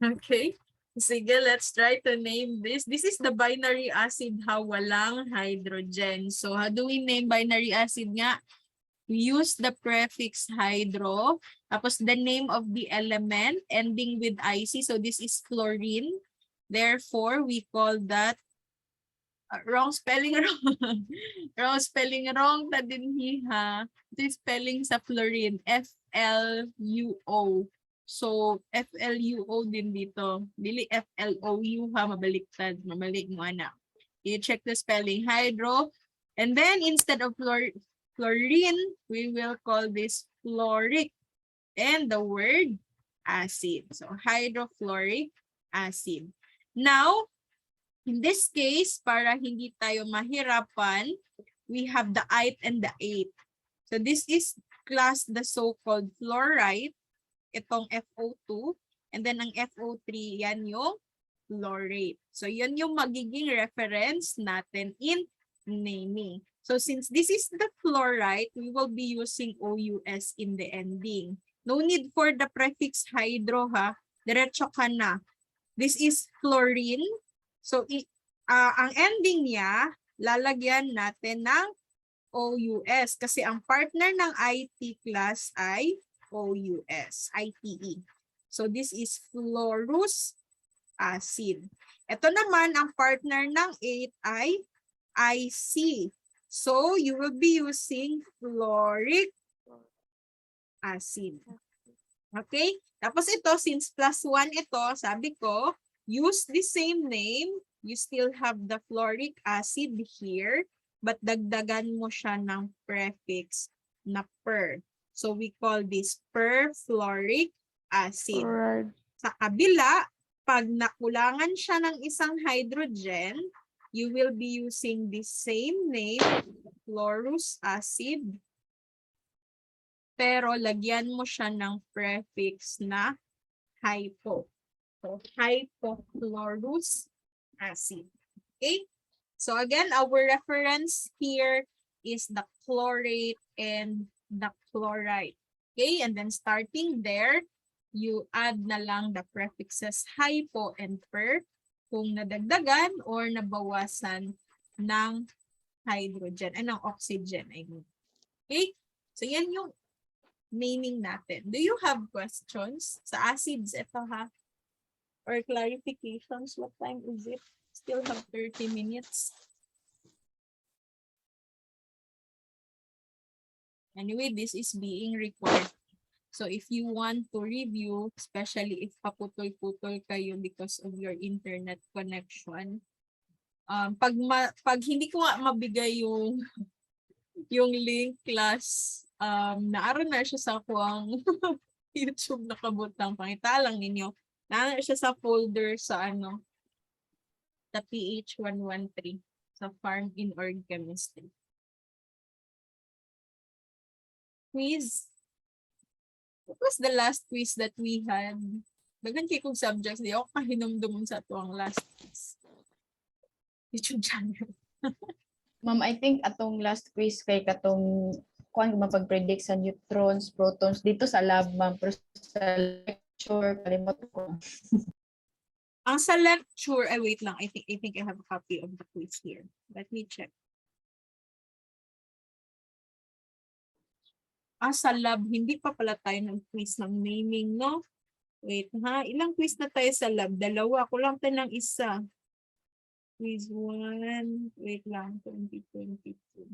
Okay. Sige, let's try to name this. This is the binary acid ha, walang hydrogen. So how do we name binary acid nga? We use the prefix hydro, tapos the name of the element ending with IC. So this is fluorine. Therefore, we call that wrong spelling wrong. Wrong spelling wrong ta din ha. Ito yung spelling sa fluorine. FLUO. So, FLUO din dito. Dili FLOU ha, mabaliktad. Mabalik mo anak. You check the spelling. Hydro. And then, instead of fluorine, we will call this fluoric. And the word acid. So, hydrofluoric acid. Now, in this case, para hindi tayo mahirapan, we have the ith and the eighth. So, this is class the so-called fluorite. Itong FO2, and then ang FO3, yan yung fluorate. So, yun yung magiging reference natin in naming. So, since this is the fluorite, we will be using OUS in the ending. No need for the prefix hydro ha. Diretso ka na. This is fluorine. So, ang ending niya, lalagyan natin ng OUS kasi ang partner ng IT class ay OUS, ITE. So this is fluorous acid. Ito naman ang partner ng 8 ay IC. So you will be using fluoric acid. Okay? Tapos ito, since plus 1 ito, sabi ko, use the same name. You still have the fluoric acid here, but dagdagan mo siya ng prefix na per. So we call this perfluoric acid. Alright. Sa kabila, pag nakulangan siya ng isang hydrogen, you will be using the same name, fluorous acid, pero lagyan mo siya ng prefix na hypo. So hypofluorous acid. Okay? So again, our reference here is the chlorate and the chloride. Okay, and then starting there, you add na lang the prefixes hypo and per kung nadagdagan or nabawasan ng hydrogen, ng oxygen, I mean. Okay, so yan yung naming natin. Do you have questions? Sa acids ito ha? Or clarifications? What time is it? Still have 30 minutes. Anyway, this is being recorded. So if you want to review, especially if paputol-putol kayo because of your internet connection, pag hindi ko nga mabigay yung link class, naaro na siya sa kuwang YouTube nakabutang, pangita lang ninyo. Naaro siya sa folder sa sa Ph113 sa Farm in Org Chemistry. Quiz. What was the last quiz that we had? Dagan kay kong subjects, di ako kahinumdumon sa tuwang last quiz. YouTube channel. Ma'am, I think atong last quiz kay katong kuan mapag-predict sa neutrons, protons dito sa lab, ma'am, pero sa lecture kalimot ko. Ang sa lecture, wait lang, I think I have a copy of the quiz here. Let me check. Sa lab, hindi pa pala tayo ng quiz ng naming, no? Wait ha, ilang quiz na tayo sa lab? Dalawa, kulang tayo ng isa. Quiz 1, wait lang, 2022.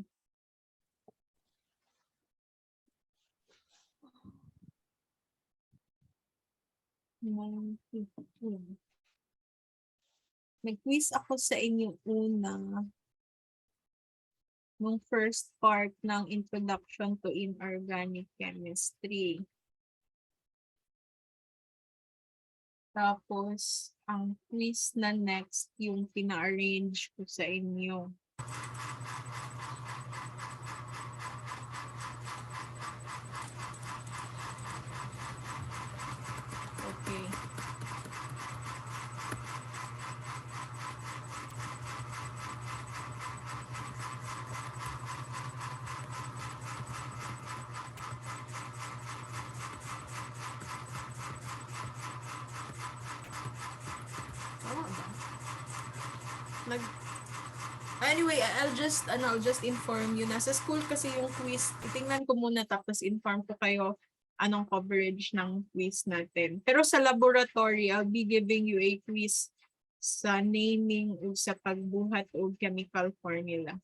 Nag-quiz ako sa inyo una nung first part ng Introduction to Inorganic Chemistry. Tapos, ang quiz na next, yung pina-arrange ko sa inyo. Okay. Anyway, I'll just inform you. Nasa school kasi yung quiz. Titingnan ko muna tapos inform ko kayo anong coverage ng quiz natin. Pero sa laboratory, I'll be giving you a quiz sa naming o sa pagbuhat o chemical formula.